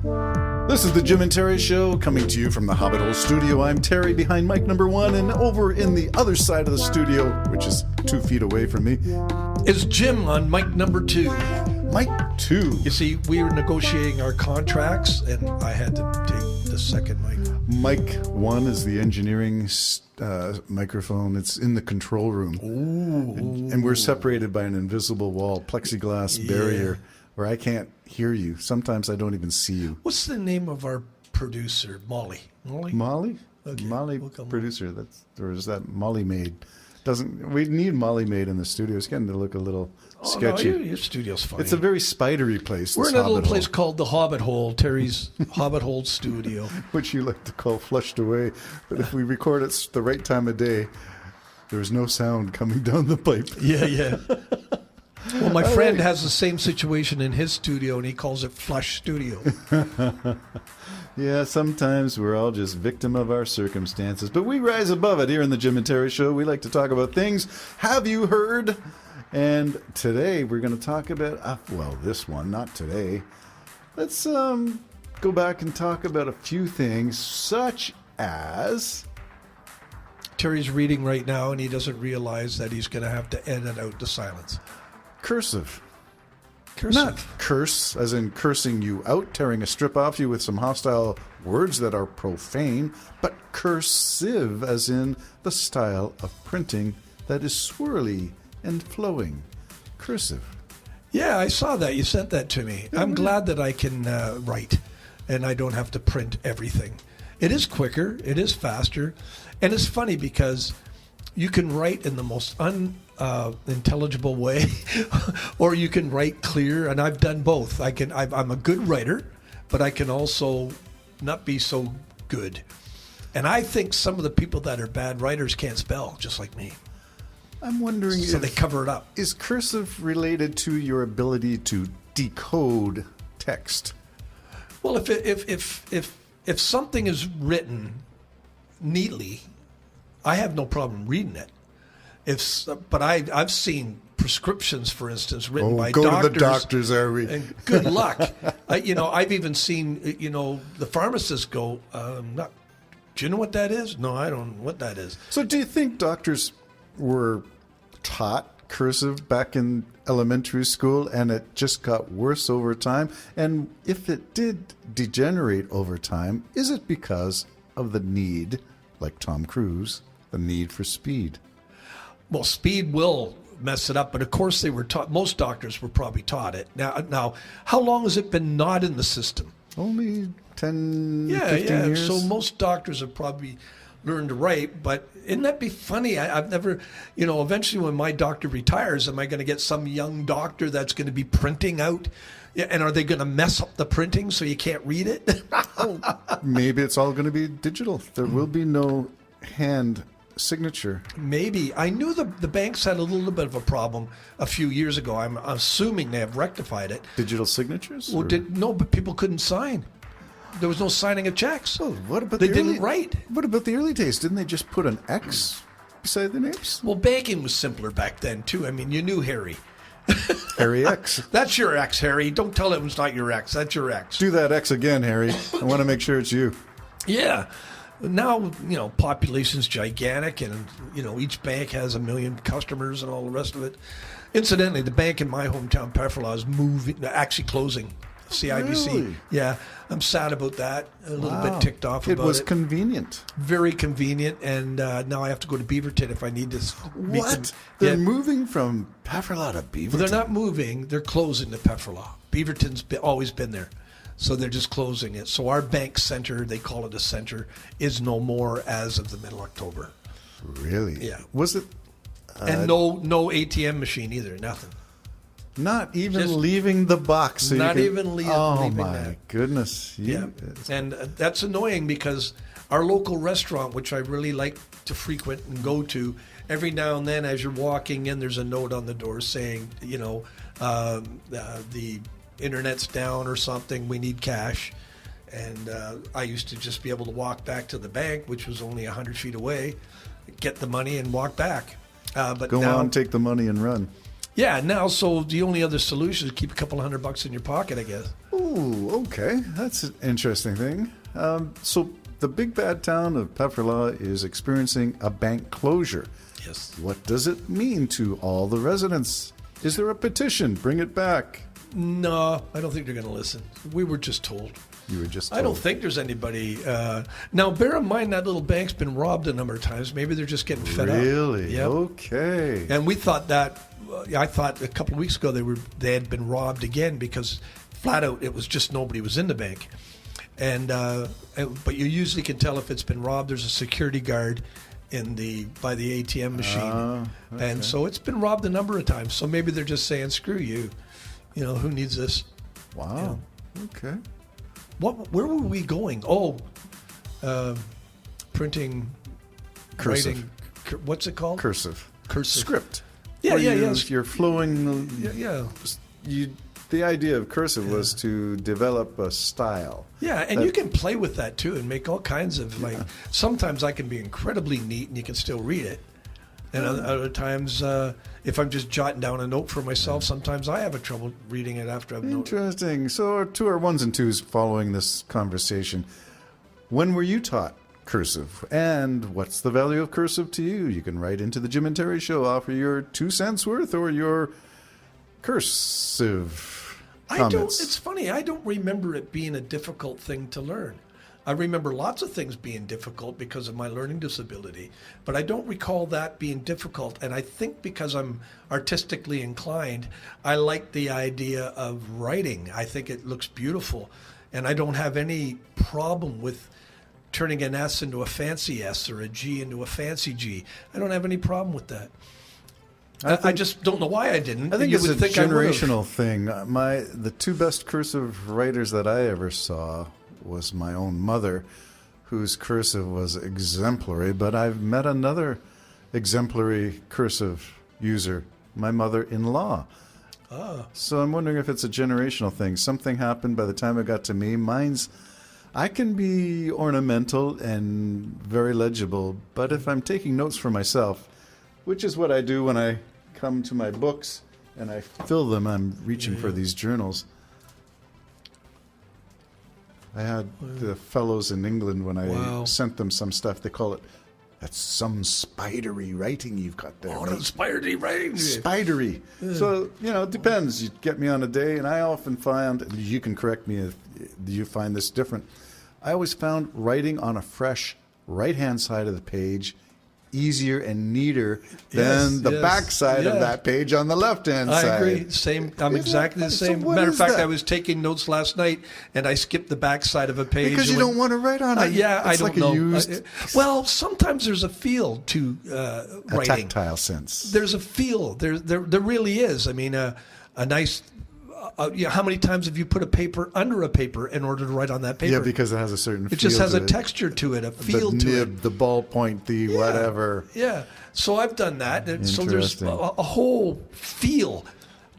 This is the Jim and Terry Show, coming to you from the Hobbit Hole Studio. I'm Terry behind mic number 1, and over in the other side of the studio, which is 2 feet away from me, is Jim on mic number 2. Mic 2. You see, we were negotiating our contracts, and I had to take the second mic. Mic 1 is the engineering microphone. It's in the control room. Ooh. And we're separated by an invisible wall, plexiglass barrier, where I can't hear you. Sometimes I don't even see you. What's the name of our producer? Molly. Molly? Okay. Molly We'll come producer. Or is that Molly Maid? We need Molly Maid in the studio. It's getting to look a little sketchy. No, your studio's fine. It's a very spidery place. We're in a little place called the Hobbit Hole, Terry's Hobbit Hole studio. Which you like to call flushed away. But if we record it the right time of day, there's no sound coming down the pipe. Yeah. Well, my friend has the same situation in his studio, and he calls it Flush Studio. Yeah, sometimes we're all just victim of our circumstances, but we rise above it here in the Jim and Terry Show. We like to talk about things. Have you heard? And today we're going to talk about, this one, not today. Let's go back and talk about a few things, such as... Terry's reading right now, and he doesn't realize that he's going to have to edit out the silence. Cursive. Cursive. Not curse, as in cursing you out, tearing a strip off you with some hostile words that are profane, but cursive, as in the style of printing that is swirly and flowing. Cursive. Yeah, I saw that. You sent that to me. I'm glad that I can write, and I don't have to print everything. It is quicker. It is faster. And it's funny because you can write in the most unintelligible way, or you can write clear, and I've done both. I'm a good writer, but I can also not be so good. And I think some of the people that are bad writers can't spell, just like me. I'm wondering so they cover it up. Is cursive related to your ability to decode text? Well, if something is written neatly, I have no problem reading it. But I've seen prescriptions, for instance, written by doctors. Go to the doctors, are we? And good luck. I've even seen, the pharmacists go, do you know what that is? No, I don't know what that is. So do you think doctors were taught cursive back in elementary school and it just got worse over time? And if it did degenerate over time, is it because of the need, like Tom Cruise, the need for speed? Well, speed will mess it up, but of course they were taught. Most doctors were probably taught it. Now, how long has it been not in the system? Only 10, 15 years. So most doctors have probably learned to write, but isn't that be funny? I've never, eventually when my doctor retires, am I going to get some young doctor that's going to be printing out? Yeah, and are they going to mess up the printing so you can't read it? Maybe it's all going to be digital. There will be no hand signature. Maybe. I knew the banks had a little bit of a problem a few years ago. I'm assuming they have rectified it. Digital signatures? Well, no, but people couldn't sign. There was no signing of checks. Well, what about they didn't write? What about the early days? Didn't they just put an X beside the names? Well, banking was simpler back then, too. I mean, you knew Harry. Harry X. That's your X, Harry. Don't tell him it's not your X. That's your X. Do that X again, Harry. I want to make sure it's you. Yeah. Now, population's gigantic, and, each bank has 1 million customers and all the rest of it. Incidentally, the bank in my hometown, Pefferlaw, is actually closing. CIBC. Really? Yeah. I'm sad about that. A little bit ticked off about it. It was convenient. Very convenient, and now I have to go to Beaverton if I need to. What? They're moving from Pefferlaw to Beaverton? Well, they're not moving. They're closing the Pefferlaw. Beaverton's always been there. So they're just closing it. So our bank center, they call it a center, is no more as of the middle of October. Really? Yeah. Was it? And no ATM machine either, nothing. Not even leaving the box. So not even leaving Oh, that. my goodness. Yeah. And that's annoying because our local restaurant, which I really like to frequent and go to, every now and then as you're walking in, there's a note on the door saying, the internet's down or something, we need cash. And I used to just be able to walk back to the bank, which was only 100 feet away, get the money and walk back. But Go now, on, take the money and run. Yeah, now, so the only other solution is keep a couple $100 in your pocket, I guess. Ooh, okay. That's an interesting thing. So the big bad town of Pefferlaw is experiencing a bank closure. Yes. What does it mean to all the residents? Is there a petition? Bring it back. No, I don't think they're going to listen. We were just told. You were just told. I don't think there's anybody. Now, bear in mind that little bank's been robbed a number of times. Maybe they're just getting fed up. Really? Yep. Okay. And we thought that. I thought a couple of weeks ago they had been robbed again because flat out it was just nobody was in the bank. But you usually can tell if it's been robbed. There's a security guard by the ATM machine, okay. And so it's been robbed a number of times. So maybe they're just saying, "Screw you," who needs this? Wow. Okay. Where were we going? Oh, printing, Cursive. writing. What's it called? Cursive. Cursive. Script. Yeah, Where yeah. You're flowing. Yeah. The idea of cursive was to develop a style. Yeah, and you can play with that too and make all kinds of sometimes I can be incredibly neat and you can still read it. And other times, if I'm just jotting down a note for myself, sometimes I have a trouble reading it after I've noted. Interesting. So to our ones and twos following this conversation, when were you taught cursive? And what's the value of cursive to you? You can write into the Jim and Terry Show, offer your 2 cents worth or your cursive comments. It's funny, I don't remember it being a difficult thing to learn. I remember lots of things being difficult because of my learning disability, but I don't recall that being difficult. And I think because I'm artistically inclined, I like the idea of writing. I think it looks beautiful, and I don't have any problem with turning an S into a fancy S or a G into a fancy G. I don't have any problem with that. I just don't know why I didn't. I think it's a I generational thing. The 2 best cursive writers that I ever saw was my own mother, whose cursive was exemplary, but I've met another exemplary cursive user, my mother-in-law. So I'm wondering if it's a generational thing. Something happened by the time it got to me. I can be ornamental and very legible, but if I'm taking notes for myself, which is what I do when I come to my books and I fill them, I'm reaching for these journals. I had the fellows in England, when I sent them some stuff, they call it, that's some spidery writing you've got there. Oh, that's spidery writing. Spidery. So, it depends. You get me on a day, and I often find, and you can correct me if you find this different, I always found writing on a fresh right-hand side of the page easier and neater than the back side of that page on the left-hand side. I agree. Same. I'm exactly the same. Matter of fact, I was taking notes last night, and I skipped the back side of a page. Because you don't want to write on it. I don't know. Well, sometimes there's a feel to writing. A tactile sense. There's a feel. There really is. I mean, a nice... how many times have you put a paper under a paper in order to write on that paper? Yeah, because it has a certain feel. It just has a texture to it, a feel to it. The nib, the ballpoint, the whatever. Yeah. So I've done that. And so there's a whole feel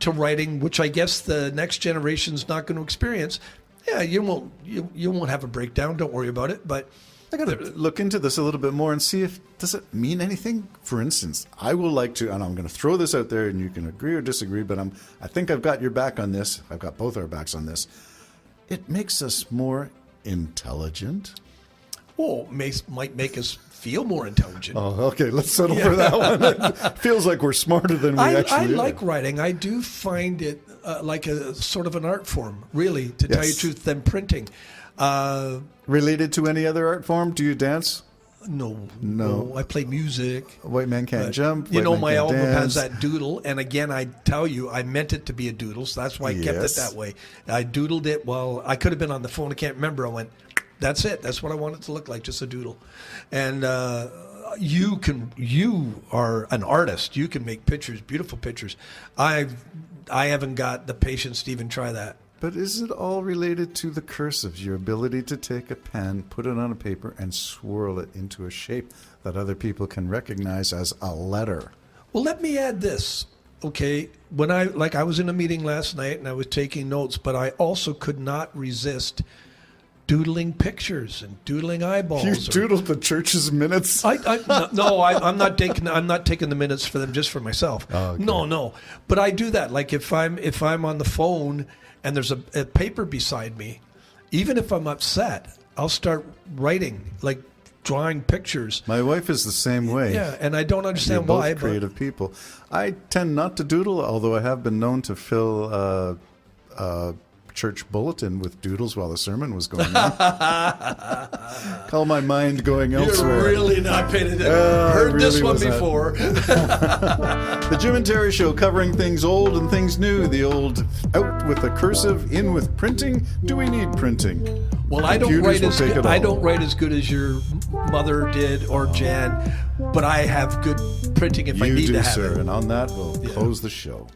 to writing, which I guess the next generation's not going to experience. Yeah, you won't have a breakdown. Don't worry about it. But I got to look into this a little bit more and see does it mean anything? For instance, I will like to, and I'm going to throw this out there, and you can agree or disagree, but I think I've got your back on this. I've got both our backs on this. It makes us more intelligent. Well, might make us feel more intelligent. Oh, okay. Let's settle for that one. It feels like we're smarter than we actually are. I like writing. I do find it like a sort of an art form, really, to tell you the truth, than printing. Related to any other art form? Do you dance? No. I play music. White Man Can't Jump. My album has that doodle, and again, I tell you, I meant it to be a doodle, so that's why I kept it that way. I doodled it. Well, I could have been on the phone. I can't remember. I went, that's it. That's what I want it to look like, just a doodle. And you are an artist. You can make pictures, beautiful pictures. I haven't got the patience to even try that. But is it all related to the cursive, your ability to take a pen, put it on a paper, and swirl it into a shape that other people can recognize as a letter? Well, let me add this, okay? When I was in a meeting last night and I was taking notes, but I also could not resist doodling pictures and doodling eyeballs. You or- doodled the church's minutes. I'm not taking the minutes for them just for myself. Oh, okay. No. But I do that. Like if I'm on the phone and there's a paper beside me, even if I'm upset, I'll start writing, like drawing pictures. My wife is the same way. Yeah, and I don't understand You're why. both creative people. I tend not to doodle, although I have been known to fill a church bulletin with doodles while the sermon was going on. Call my mind going elsewhere. You're really not paying attention. Heard really this one was not. before. The Jim and Terry Show, covering things old and things new. The old out with the cursive, in with printing. Do we need printing? Well, I don't Computers write will as take good, it all. I don't write as good as your mother did or Jan, but I have good printing if I You need do, to have sir. it. And on that, we'll close the show.